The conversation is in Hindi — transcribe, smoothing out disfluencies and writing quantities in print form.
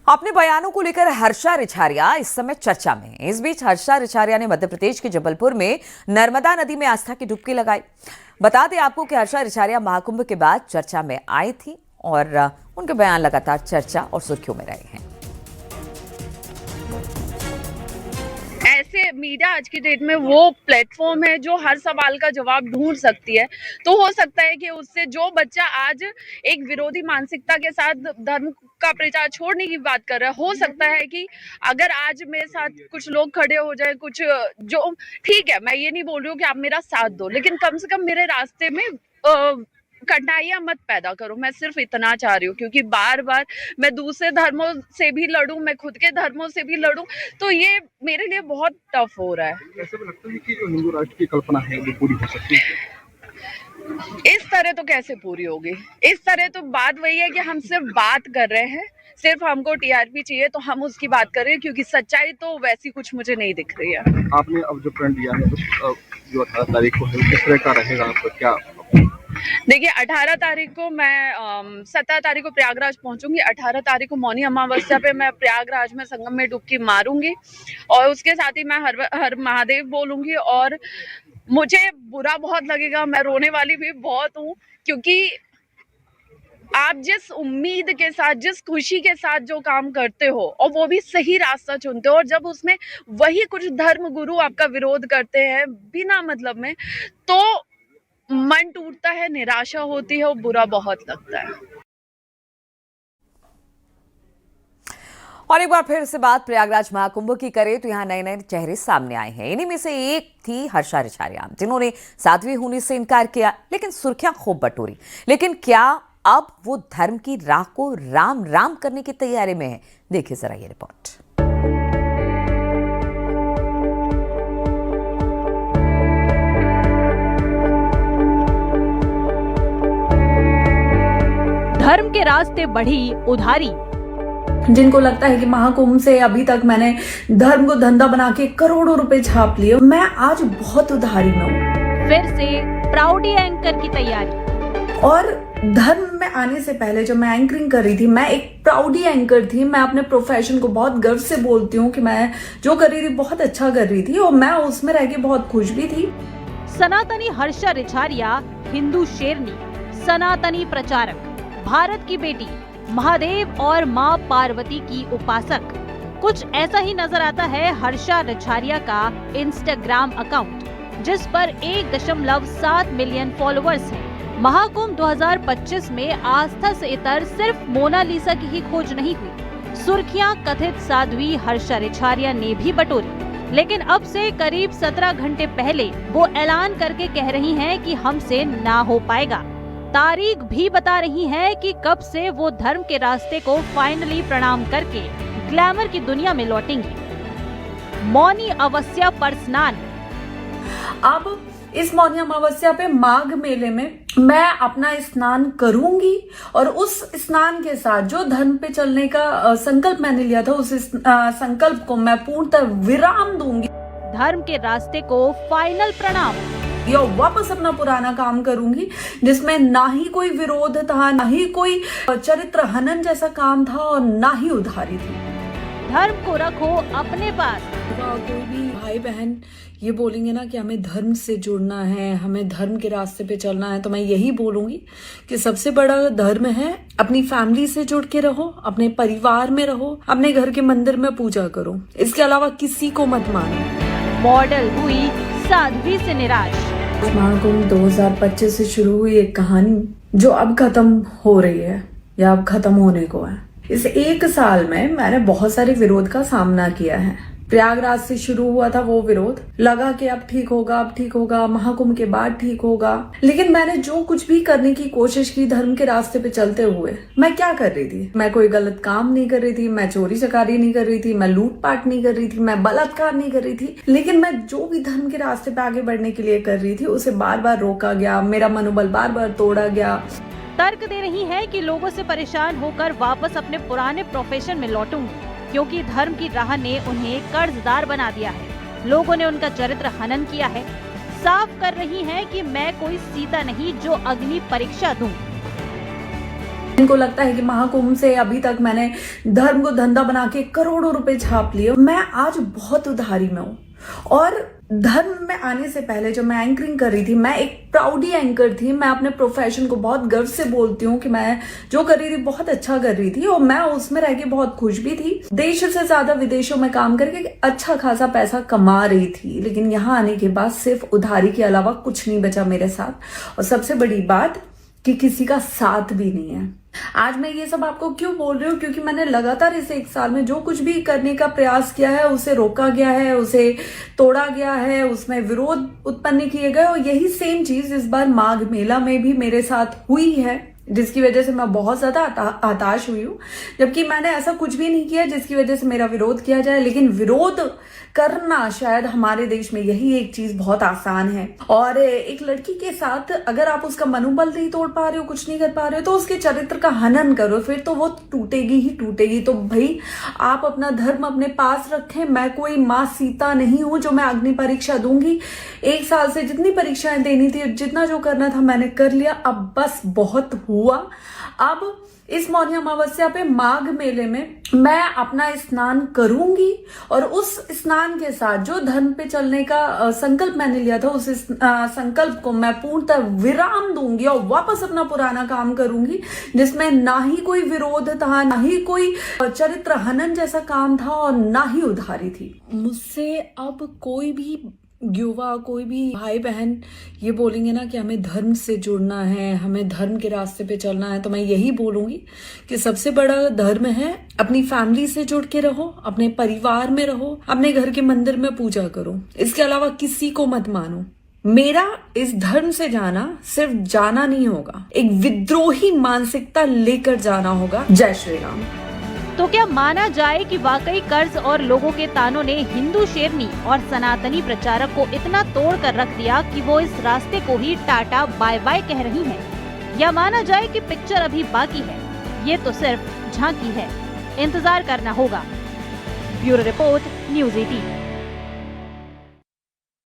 अपने बयानों को लेकर हर्षा रिछारिया इस समय चर्चा में है। इस बीच हर्षा रिछारिया ने मध्य प्रदेश के जबलपुर में नर्मदा नदी में आस्था की डुबकी लगाई। बता दें आपको कि हर्षा रिछारिया महाकुंभ के बाद चर्चा में आई थी और उनके बयान लगातार चर्चा और सुर्खियों में रहे हैं। ऐसे मीडिया आज की डेट में वो प्लेटफॉर्म है जो हर सवाल का जवाब ढूंढ सकती है। तो हो सकता है कि उससे जो बच्चा आज एक विरोधी मानसिकता के साथ धर्म का प्रचार छोड़ने की बात कर रहा है, हो सकता है कि अगर आज मेरे साथ कुछ लोग खड़े हो जाए, कुछ जो ठीक है, मैं ये नहीं बोल रही हूँ कि आप मेरा साथ दो, लेकिन कम से कम मेरे रास्ते में कठिनाइयां मत पैदा करो। मैं सिर्फ इतना चाह रही हूँ, क्योंकि बार बार मैं दूसरे धर्मों से भी लड़ूं, मैं खुद के धर्मों से भी लड़ूं, तो ये मेरे लिए बहुत टफ हो रहा है। ऐसा भी लगता है कि जो हिंदू राष्ट्र की कल्पना है वो पूरी हो सकती है? इस तरह तो कैसे पूरी होगी? इस तरह तो बात वही है कि हम सिर्फ बात कर रहे हैं, सिर्फ हमको टीआरपी चाहिए तो हम उसकी बात कर रहे हैं, क्योंकि सच्चाई तो वैसी कुछ मुझे नहीं दिख रही है। आपने अब जो प्रण लिया है जो 18 तारीख को है, किस तरह का रहेगा आपका क्या? देखिए, 18 तारीख को मैं 17 तारीख को प्रयागराज पहुंचूंगी। 18 तारीख को मौनी अमावस्या पे मैं प्रयागराज में संगम में डुबकी मारूंगी और उसके साथ ही मैं हर महादेव बोलूंगी। और मुझे बुरा बहुत लगेगा, मैं रोने वाली भी बहुत हूँ, क्योंकि आप जिस उम्मीद के साथ, जिस खुशी के साथ जो काम करते हो और वो भी सही रास्ता चुनते हो, और जब उसमें वही कुछ धर्म गुरु आपका विरोध करते हैं बिना मतलब में, तो मन टूटता है, निराशा होती है और बुरा बहुत लगता है। और एक बार फिर से बात प्रयागराज महाकुंभ की करें तो यहाँ नए नए चेहरे सामने आए हैं। इन्हीं में से एक थी हर्षा रिछारिया, जिन्होंने साध्वी होने से इनकार किया, लेकिन सुर्खियां खूब बटोरी। लेकिन क्या अब वो धर्म की राह को राम राम करने की तैयारी में है? देखिए जरा ये रिपोर्ट। धर्म के रास्ते बढ़ी उधारी। जिनको लगता है कि महाकुंभ से अभी तक मैंने धर्म को धंधा बना के करोड़ों रुपए छाप लिए, मैं आज बहुत उधारी में हूँ। फिर से प्राउडी एंकर की तैयारी। और धर्म में आने से पहले जब मैं एंकरिंग कर रही थी, मैं एक प्राउडी एंकर थी। मैं अपने प्रोफेशन को बहुत गर्व से बोलती हूँ कि मैं जो कर रही थी बहुत अच्छा कर रही थी और मैं उसमें रह के बहुत खुश भी थी। सनातनी हर्षा रिछारिया हिंदू शेरनी, सनातनी प्रचारक, भारत की बेटी, महादेव और मां पार्वती की उपासक। कुछ ऐसा ही नजर आता है हर्षा रिछारिया का इंस्टाग्राम अकाउंट, जिस पर 1.7 मिलियन फॉलोअर्स हैं। महाकुंभ 2025 में आस्था से इतर सिर्फ मोनालिसा की ही खोज नहीं हुई। सुर्खियां कथित साध्वी हर्षा रिछारिया ने भी बटोरी, लेकिन अब से करीब 17 घंटे पहले वो ऐलान करके कह रही हैं कि हमसे ना हो पाएगा। तारीख भी बता रही है कि कब से वो धर्म के रास्ते को फाइनली प्रणाम करके ग्लैमर की दुनिया में लौटेंगी। मौनी अमावस्या पर स्नान। अब इस मौनी अमावस्या पे माघ मेले में मैं अपना स्नान करूंगी और उस स्नान के साथ जो धर्म पे चलने का संकल्प मैंने लिया था, उस संकल्प को मैं पूर्णतः विराम दूंगी। धर्म के रास्ते को फाइनल प्रणाम। या वापस अपना पुराना काम करूंगी, जिसमें ना ही कोई विरोध था, ना ही कोई चरित्र हनन जैसा काम था और ना ही उधारी थी। धर्म को रखो अपने पास। कोई भी भाई बहन ये बोलेंगे ना कि हमें धर्म से जुड़ना है, हमें धर्म के रास्ते पे चलना है, तो मैं यही बोलूंगी कि सबसे बड़ा धर्म है अपनी फैमिली से जुड़ के रहो, अपने परिवार में रहो, अपने घर के मंदिर में पूजा करो, इसके अलावा किसी को मत मानो। मॉडल हुई साध्वी से निराश। महाकुंभ 2025 से शुरू हुई एक कहानी जो अब खत्म हो रही है या अब खत्म होने को है। इस एक साल में मैंने बहुत सारे विरोध का सामना किया है। प्रयागराज से शुरू हुआ था वो विरोध, लगा कि अब ठीक होगा, अब ठीक होगा, महाकुंभ के बाद ठीक होगा। लेकिन मैंने जो कुछ भी करने की कोशिश की धर्म के रास्ते पे चलते हुए, मैं क्या कर रही थी? मैं कोई गलत काम नहीं कर रही थी, मैं चोरी चकारी नहीं कर रही थी, मैं लूटपाट नहीं कर रही थी, मैं बलात्कार नहीं कर रही थी। लेकिन मैं जो भी धर्म के रास्ते पे आगे बढ़ने के लिए कर रही थी, उसे बार बार रोका गया, मेरा मनोबल बार बार तोड़ा गया। तर्क दे रही है कि लोगों से परेशान होकर वापस अपने पुराने प्रोफेशन में लौटूंगी, क्योंकि धर्म की राह ने उन्हें कर्जदार बना दिया है। लोगों ने उनका चरित्र हनन किया है। साफ कर रही हैं कि मैं कोई सीता नहीं जो अग्नि परीक्षा दूं। इनको लगता है कि महाकुंभ से अभी तक मैंने धर्म को धंधा बना के करोड़ों रुपए छाप लिए। मैं आज बहुत उधारी में हूँ और धर्म में आने से पहले जब मैं एंकरिंग कर रही थी, मैं एक प्राउडी एंकर थी। मैं अपने प्रोफेशन को बहुत गर्व से बोलती हूँ कि मैं जो कर रही थी बहुत अच्छा कर रही थी और मैं उसमें रह के बहुत खुश भी थी। देश से ज्यादा विदेशों में काम करके अच्छा खासा पैसा कमा रही थी, लेकिन यहाँ आने के बाद सिर्फ उधारी के अलावा कुछ नहीं बचा मेरे साथ। और सबसे बड़ी बात कि किसी का साथ भी नहीं है। आज मैं ये सब आपको क्यों बोल रही हूँ, क्योंकि मैंने लगातार इस 1 साल में जो कुछ भी करने का प्रयास किया है उसे रोका गया है, उसे तोड़ा गया है, उसमें विरोध उत्पन्न किए गए और यही सेम चीज इस बार माघ मेला में भी मेरे साथ हुई है, जिसकी वजह से मैं बहुत ज्यादा हताश हुई हूँ। जबकि मैंने ऐसा कुछ भी नहीं किया जिसकी वजह से मेरा विरोध किया जाए, लेकिन विरोध करना शायद हमारे देश में यही एक चीज बहुत आसान है। और एक लड़की के साथ अगर आप उसका मनोबल नहीं तोड़ पा रहे हो, कुछ नहीं कर पा रहे हो, तो उसके चरित्र का हनन करो, फिर तो वो टूटेगी ही टूटेगी। तो भाई आप अपना धर्म अपने पास रखें। मैं कोई माँ सीता नहीं हूं जो मैं अग्नि परीक्षा दूंगी। 1 साल से जितनी परीक्षाएं देनी थी, जितना जो करना था मैंने कर लिया। अब बस बहुत हुआ। अब इस मौनी अमावस्या पे माघ मेले में मैं अपना स्नान करूंगी और उस स्नान के साथ जो धर्म पे चलने का संकल्प मैंने लिया था, उस संकल्प को मैं पूर्णतः विराम दूंगी और वापस अपना पुराना काम करूंगी, जिसमें ना ही कोई विरोध था, ना ही कोई चरित्र हनन जैसा काम था और ना ही उधारी थी। मुझसे अब कोई भी युवा, कोई भी भाई बहन ये बोलेंगे ना कि हमें धर्म से जुड़ना है, हमें धर्म के रास्ते पे चलना है, तो मैं यही बोलूंगी कि सबसे बड़ा धर्म है अपनी फैमिली से जुड़ के रहो, अपने परिवार में रहो, अपने घर के मंदिर में पूजा करो। इसके अलावा किसी को मत मानो। मेरा इस धर्म से जाना सिर्फ जाना नहीं होगा, एक विद्रोही मानसिकता लेकर जाना होगा। जय श्री राम। तो क्या माना जाए कि वाकई कर्ज और लोगों के तानों ने हिंदू शेरनी और सनातनी प्रचारक को इतना तोड़ कर रख दिया कि वो इस रास्ते को ही टाटा बाय बाय कह रही हैं? या माना जाए कि पिक्चर अभी बाकी है, ये तो सिर्फ झांकी है, इंतजार करना होगा। Bureau report, news 18।